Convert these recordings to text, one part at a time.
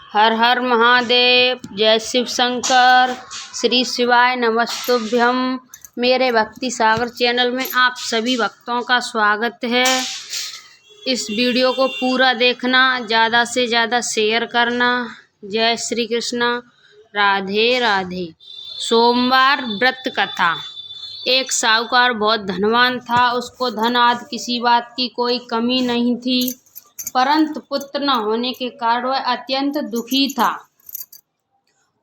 हर हर महादेव। जय शिव शंकर। श्री शिवाय नमस्तुभ्यम। मेरे भक्ति सागर चैनल में आप सभी भक्तों का स्वागत है। इस वीडियो को पूरा देखना, ज़्यादा से ज़्यादा शेयर करना। जय श्री कृष्णा। राधे राधे। सोमवार व्रत कथा। एक साहूकार बहुत धनवान था। उसको धन आदि किसी बात की कोई कमी नहीं थी, परंतु पुत्र न होने के कारण वह अत्यंत दुखी था।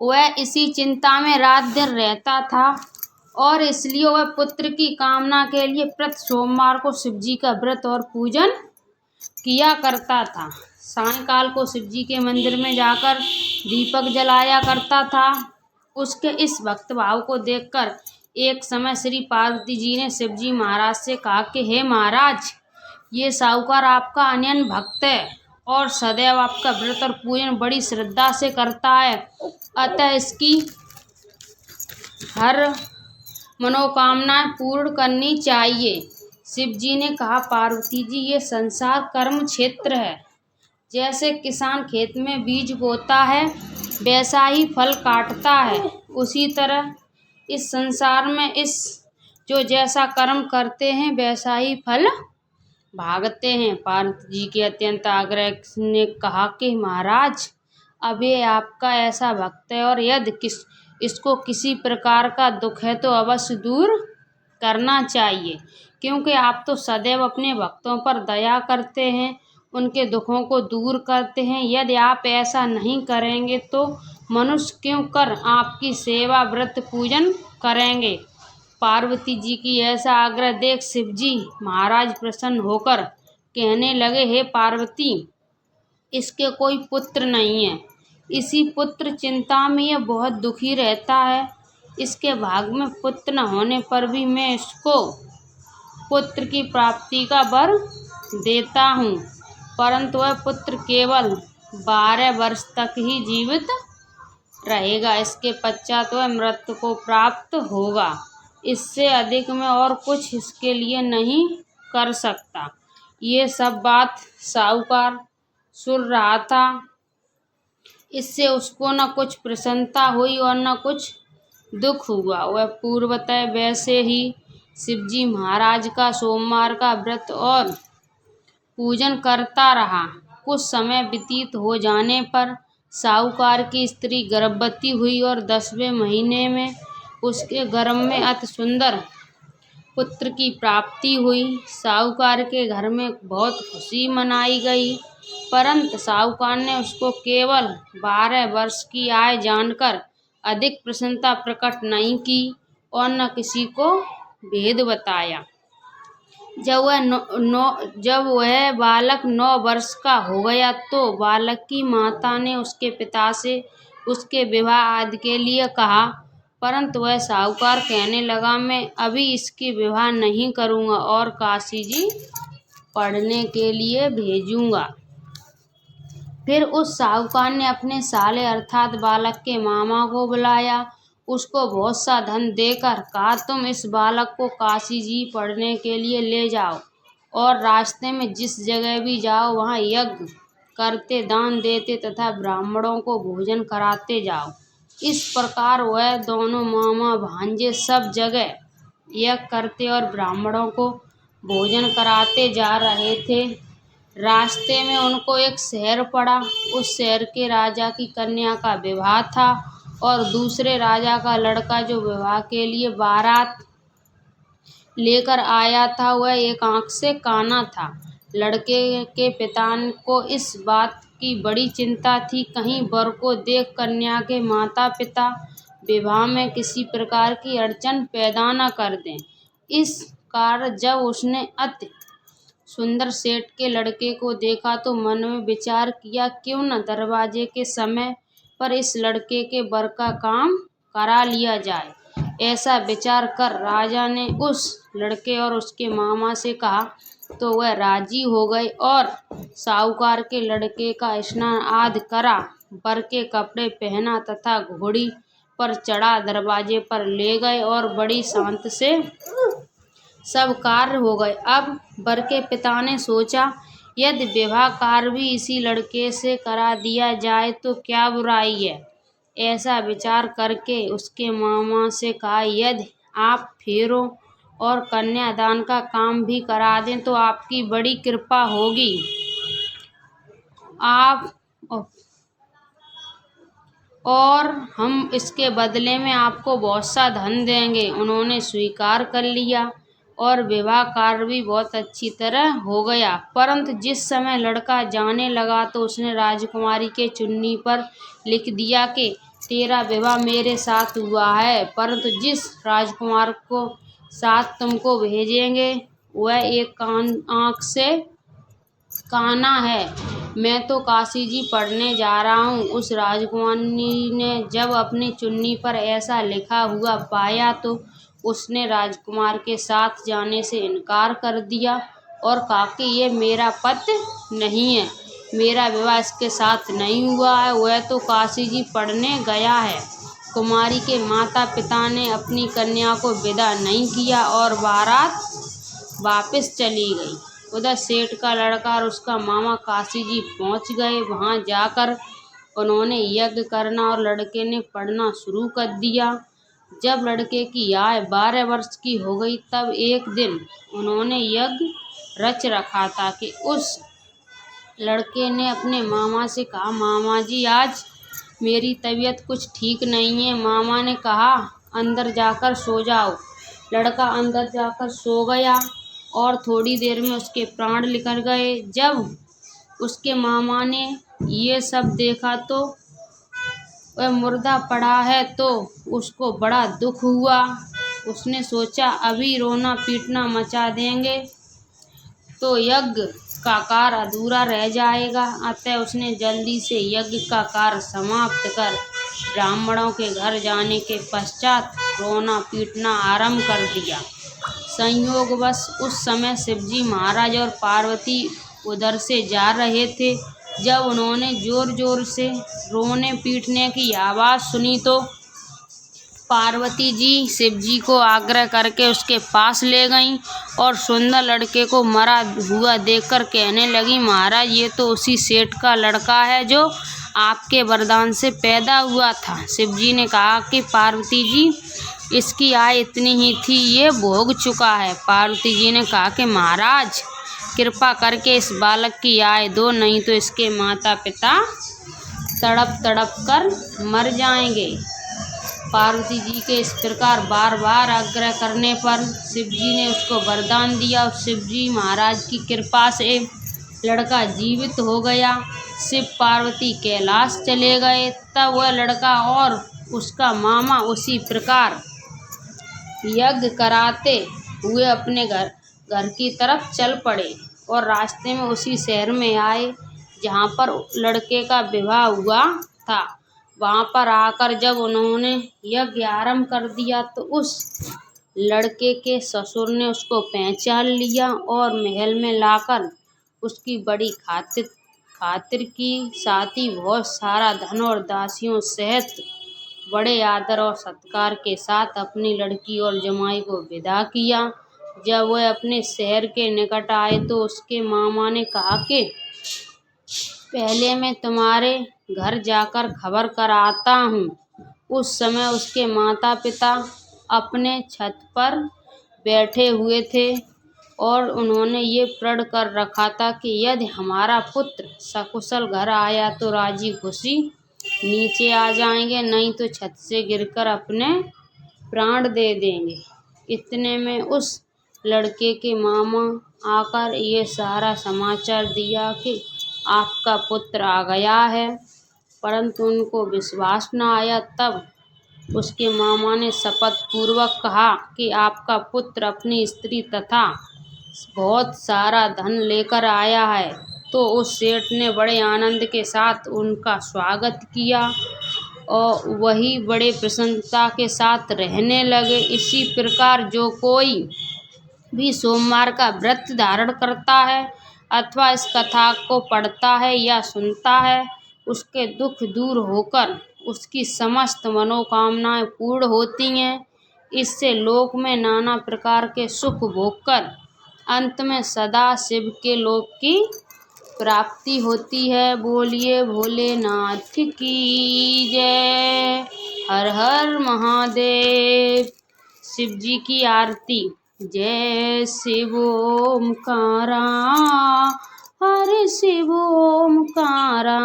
वह इसी चिंता में रात दिन रहता था और इसलिए वह पुत्र की कामना के लिए प्रति सोमवार को शिव जी का व्रत और पूजन किया करता था। सायंकाल को शिव जी के मंदिर में जाकर दीपक जलाया करता था। उसके इस भक्त भाव को देखकर एक समय श्री पार्वती जी ने शिव जी महाराज से कहा कि हे महाराज, ये साहूकार आपका अनन्य भक्त है और सदैव आपका व्रत और पूजन बड़ी श्रद्धा से करता है, अतः इसकी हर मनोकामनाएं पूर्ण करनी चाहिए। शिव जी ने कहा, पार्वती जी, ये संसार कर्म क्षेत्र है। जैसे किसान खेत में बीज बोता है वैसा ही फल काटता है, उसी तरह इस संसार में जो जैसा कर्म करते हैं वैसा ही फल भागते हैं। पार्वती जी के अत्यंत आग्रह ने कहा कि महाराज, अब ये आपका ऐसा भक्त है और यदि इसको किसी प्रकार का दुख है तो अवश्य दूर करना चाहिए, क्योंकि आप तो सदैव अपने भक्तों पर दया करते हैं, उनके दुखों को दूर करते हैं। यदि आप ऐसा नहीं करेंगे तो मनुष्य क्यों कर आपकी सेवा व्रत पूजन करेंगे। पार्वती जी की ऐसा आग्रह देख शिव जी महाराज प्रसन्न होकर कहने लगे, हे पार्वती, इसके कोई पुत्र नहीं है। इसी पुत्र चिंता में यह बहुत दुखी रहता है। इसके भाग में पुत्र न होने पर भी मैं इसको पुत्र की प्राप्ति का वर देता हूँ, परंतु वह पुत्र केवल 12 वर्ष तक ही जीवित रहेगा। इसके पश्चात वह मृत्यु को प्राप्त होगा। इससे अधिक मैं और कुछ इसके लिए नहीं कर सकता। ये सब बात साहूकार सुन रहा था। इससे उसको न कुछ प्रसन्नता हुई और न कुछ दुख हुआ। वह पूर्वतः वैसे ही शिव जी महाराज का सोमवार का व्रत और पूजन करता रहा। कुछ समय व्यतीत हो जाने पर साहूकार की स्त्री गर्भवती हुई और 10वें महीने में उसके गर्भ में अति सुंदर पुत्र की प्राप्ति हुई। साहूकार के घर में बहुत खुशी मनाई गई, परंतु साहूकार ने उसको केवल 12 वर्ष की आयु जानकर अधिक प्रसन्नता प्रकट नहीं की और न किसी को भेद बताया। जब वह बालक 9 वर्ष का हो गया तो बालक की माता ने उसके पिता से उसके विवाह आदि के लिए कहा, परंतु वह साहूकार कहने लगा, मैं अभी इसकी विवाह नहीं करूँगा और काशी जी पढ़ने के लिए भेजूँगा। फिर उस साहूकार ने अपने साले अर्थात बालक के मामा को बुलाया, उसको बहुत सा धन देकर कहा, तुम इस बालक को काशी जी पढ़ने के लिए ले जाओ और रास्ते में जिस जगह भी जाओ वहाँ यज्ञ करते, दान देते तथा ब्राह्मणों को भोजन कराते जाओ। इस प्रकार वह दोनों मामा भांजे सब जगह यज्ञ करते और ब्राह्मणों को भोजन कराते जा रहे थे। रास्ते में उनको एक शहर पड़ा। उस शहर के राजा की कन्या का विवाह था और दूसरे राजा का लड़का जो विवाह के लिए बारात लेकर आया था वह एक आंख से काना था। लड़के के पिता को इस बात की बड़ी चिंता थी, कहीं वर को देख कन्या के माता पिता विवाह में किसी प्रकार की अड़चन पैदा न कर दें। इस कारण जब उसने अति सुंदर सेठ के लड़के को देखा तो मन में विचार किया, क्यों न दरवाजे के समय पर इस लड़के के वर का काम करा लिया जाए। ऐसा विचार कर राजा ने उस लड़के और उसके मामा से कहा तो वह राजी हो गए और साहूकार के लड़के का स्नान आदि करा, वर के कपड़े पहना तथा घोड़ी पर चढ़ा दरवाजे पर ले गए और बड़ी शांति से सब कार्य हो गए। अब वर के पिता ने सोचा, यदि विवाह कार्य भी इसी लड़के से करा दिया जाए तो क्या बुराई है। ऐसा विचार करके उसके मामा से कहा, यदि आप फेरों और कन्यादान का काम भी करा दें तो आपकी बड़ी कृपा होगी। आप और हम इसके बदले में आपको बहुत सा धन देंगे। उन्होंने स्वीकार कर लिया और विवाह कार्य भी बहुत अच्छी तरह हो गया। परंतु जिस समय लड़का जाने लगा तो उसने राजकुमारी के चुन्नी पर लिख दिया कि तेरा विवाह मेरे साथ हुआ है, परंतु जिस राजकुमार को साथ तुमको भेजेंगे वह एक आँख से काना है। मैं तो काशी जी पढ़ने जा रहा हूँ। उस राजकुमारी ने जब अपनी चुन्नी पर ऐसा लिखा हुआ पाया तो उसने राजकुमार के साथ जाने से इनकार कर दिया और कहा कि ये मेरा पति नहीं है, मेरा विवाह इसके साथ नहीं हुआ है, वह तो काशी जी पढ़ने गया है। कुमारी के माता पिता ने अपनी कन्या को विदा नहीं किया और बारात वापस चली गई। उधर सेठ का लड़का और उसका मामा काशी जी पहुंच गए। वहां जाकर उन्होंने यज्ञ करना और लड़के ने पढ़ना शुरू कर दिया। जब लड़के की आयु 12 वर्ष की हो गई तब एक दिन उन्होंने यज्ञ रच रखा था कि उस लड़के ने अपने मामा से कहा, मामा जी आज मेरी तबीयत कुछ ठीक नहीं है। मामा ने कहा, अंदर जाकर सो जाओ। लड़का अंदर जाकर सो गया और थोड़ी देर में उसके प्राण निकल गए। जब उसके मामा ने ये सब देखा तो वह मुर्दा पड़ा है तो उसको बड़ा दुख हुआ। उसने सोचा अभी रोना पीटना मचा देंगे तो यज्ञ का कार्य अधूरा रह जाएगा। अतः उसने जल्दी से यज्ञ का कार्य समाप्त कर ब्राह्मणों के घर जाने के पश्चात रोना पीटना आरंभ कर दिया। संयोगवश उस समय शिवजी महाराज और पार्वती उधर से जा रहे थे। जब उन्होंने जोर जोर से रोने पीटने की आवाज़ सुनी तो पार्वती जी शिवजी को आग्रह करके उसके पास ले गईं और सुंदर लड़के को मरा हुआ देखकर कहने लगी, महाराज ये तो उसी सेठ का लड़का है जो आपके वरदान से पैदा हुआ था। शिवजी ने कहा कि पार्वती जी इसकी आयु इतनी ही थी, ये भोग चुका है। पार्वती जी ने कहा कि महाराज कृपा करके इस बालक की आयु दो, नहीं तो इसके माता पिता तड़प तड़प कर मर जाएंगे। पार्वती जी के इस प्रकार बार बार आग्रह करने पर शिवजी ने उसको वरदान दिया और शिवजी महाराज की कृपा से लड़का जीवित हो गया। शिव पार्वती कैलाश चले गए। तब वह लड़का और उसका मामा उसी प्रकार यज्ञ कराते हुए अपने घर की तरफ चल पड़े और रास्ते में उसी शहर में आए जहाँ पर लड़के का विवाह हुआ था। वहाँ पर आकर जब उन्होंने यज्ञ आरंभ कर दिया तो उस लड़के के ससुर ने उसको पहचान लिया और महल में लाकर उसकी बड़ी खातिर की, साथ ही बहुत सारा धन और दासियों सहित बड़े आदर और सत्कार के साथ अपनी लड़की और जमाई को विदा किया। जब वह अपने शहर के निकट आए तो उसके मामा ने कहा कि पहले मैं तुम्हारे घर जाकर खबर कर आता हूँ। उस समय उसके माता पिता अपने छत पर बैठे हुए थे और उन्होंने ये प्रण कर रखा था कि यदि हमारा पुत्र सकुशल घर आया तो राजी खुशी नीचे आ जाएंगे, नहीं तो छत से गिरकर अपने प्राण दे देंगे। इतने में उस लड़के के मामा आकर ये सारा समाचार दिया कि आपका पुत्र आ गया है, परंतु उनको विश्वास न आया। तब उसके मामा ने शपथ पूर्वक कहा कि आपका पुत्र अपनी स्त्री तथा बहुत सारा धन लेकर आया है। तो उस सेठ ने बड़े आनंद के साथ उनका स्वागत किया और वही बड़े प्रसन्नता के साथ रहने लगे। इसी प्रकार जो कोई भी सोमवार का व्रत धारण करता है अथवा इस कथा को पढ़ता है या सुनता है, उसके दुख दूर होकर उसकी समस्त मनोकामनाएं पूर्ण होती हैं। इससे लोक में नाना प्रकार के सुख भोगकर अंत में सदा शिव के लोक की प्राप्ति होती है। बोलिए भोलेनाथ की जय। हर हर महादेव। शिव जी की आरती। जय शिव ओमकारा, हर शिव ओमकारा,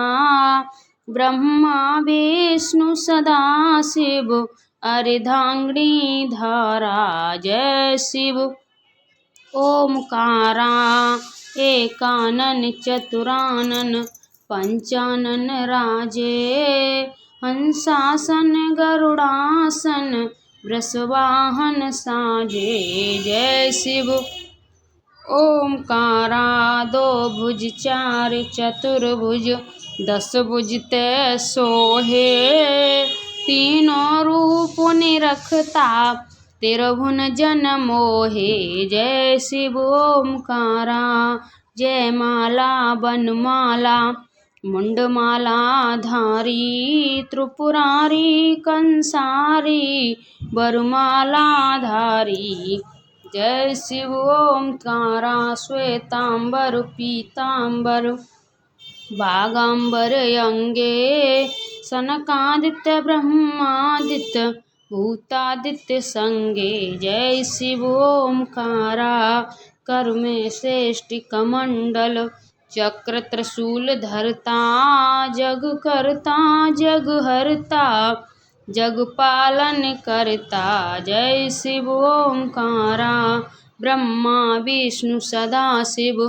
ब्रह्मा विष्णु सदा शिव, अर्धांगिनी धारा। जय शिव ओमकारा, एकानन चतुरानन पंचानन राजे, हंसासन गरुड़ासन वृषवाहन साजे। जय शिव ओमकारा, दो भुज चार चतुर्भुज, 10 भुज ते सोहे, तीनों रूप निरखता, तिरभुवन जन मोहे। जय शिव ओमकारा, जय माला बनमाला, मुंडमाला धारी, त्रिपुरारी कंसारी, वरमाला धारी। जय शिव ओमकारा, श्वेतांबर पीतांबर, बागांबर अंगे, सनकादित्य ब्रह्मादित्य भूतादित्य संगे। जय शिव ओमकारा, कर में श्रेष्ठ कमंडल, चक्र त्रिशूल धरता, जग करता जग हरता, जग पालन करता। जय शिव ओमकारा, ब्रह्मा विष्णु सदा शिव,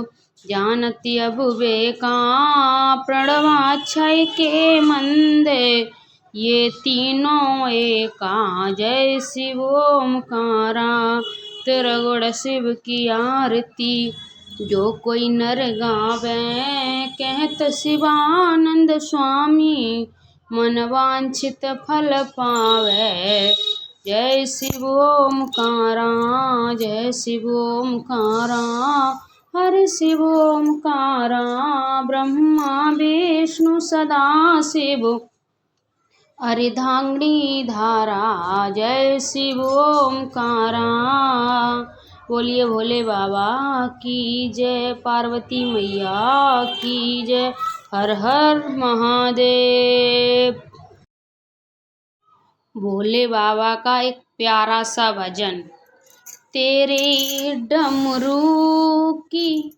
जानती अब विवेका, प्रणवाक्षय के मंदे, ये तीनों एका। जय शिव ओमकारा, त्रिगुण शिव की आरती, जो कोई नर गावे, कहत शिवानंद स्वामी, मन वांछित फल पावे। जय शिव ओमकारा, जय शिव ओमकारा, हर शिव ओमकारा, ब्रह्मा विष्णु सदा शिव, अर्धांगिनी धारा। जय शिव ओमकारा। बोलिए भोले बाबा की जय, पार्वती मैया की जय। हर हर महादेव। भोले बाबा का एक प्यारा सा भजन। तेरे डमरू की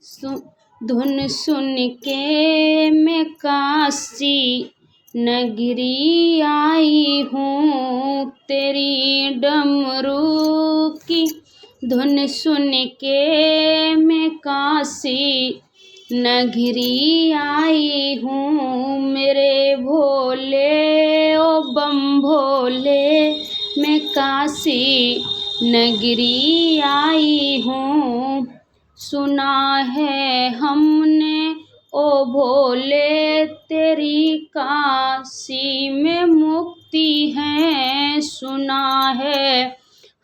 धुन सुन के मैं काशी नगरी आई हूँ, तेरी डमरू की धुन सुन के मैं काशी नगरी आई हूँ, मेरे भोले ओ बम भोले, मैं काशी नगरी आई हूँ। सुना है हमने ओ भोले, तेरी काशी में मुक्ति है, सुना है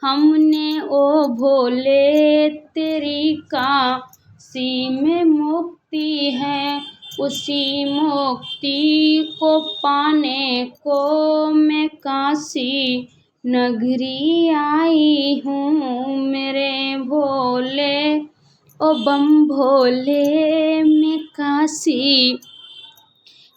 हमने ओ भोले, तेरी काशी में मुक्ति है। उसी मुक्ति को पाने को मैं काशी नगरी आई हूँ, मेरे भोले ओ बम भोले, मैं काशी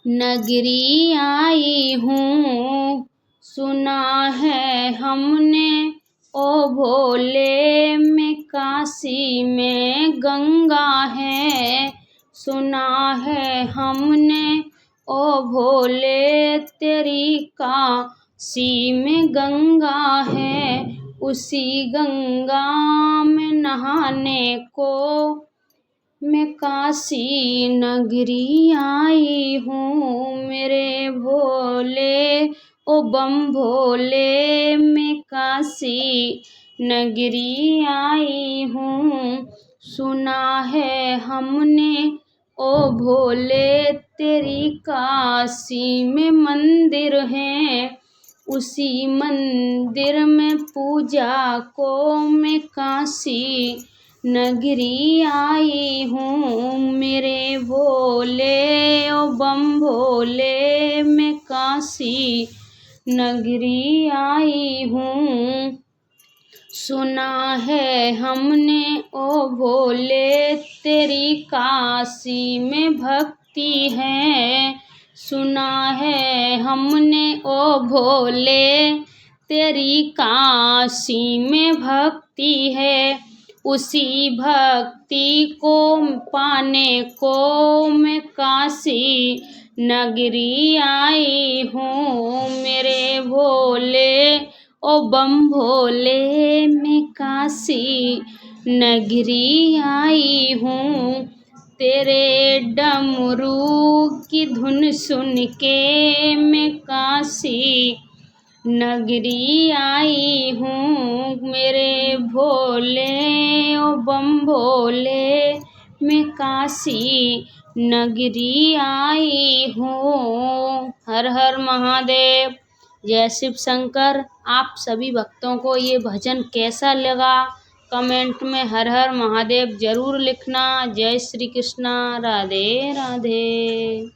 नगरी आई हूँ। सुना है हमने ओ भोले, मैं काशी में गंगा है, सुना है हमने ओ भोले, तेरी काशी में गंगा है। उसी गंगा में नहाने को मैं काशी नगरी आई हूँ, मेरे भोले ओ बम भोले, मैं काशी नगरी आई हूँ। सुना है हमने ओ भोले, तेरी काशी में मंदिर है, उसी मंदिर में पूजा को मैं काशी नगरी आई हूँ, मेरे भोले ओ बम भोले, मैं काशी नगरी आई हूँ। सुना है हमने ओ भोले तेरी काशी में भक्ति है। सुना है हमने ओ भोले तेरी काशी में भक्ति है। उसी भक्ति को पाने को मैं काशी नगरी आई हूँ। मेरे भोले ओ बम भोले मैं काशी नगरी आई हूँ। तेरे डमरू की धुन सुन के मैं काशी नगरी आई हूँ। मेरे भोले ओ बम भोले मैं काशी नगरी आई हूँ। हर हर महादेव। जय शिव शंकर। आप सभी भक्तों को ये भजन कैसा लगा कमेंट में हर हर महादेव ज़रूर लिखना। जय श्री कृष्णा। राधे राधे।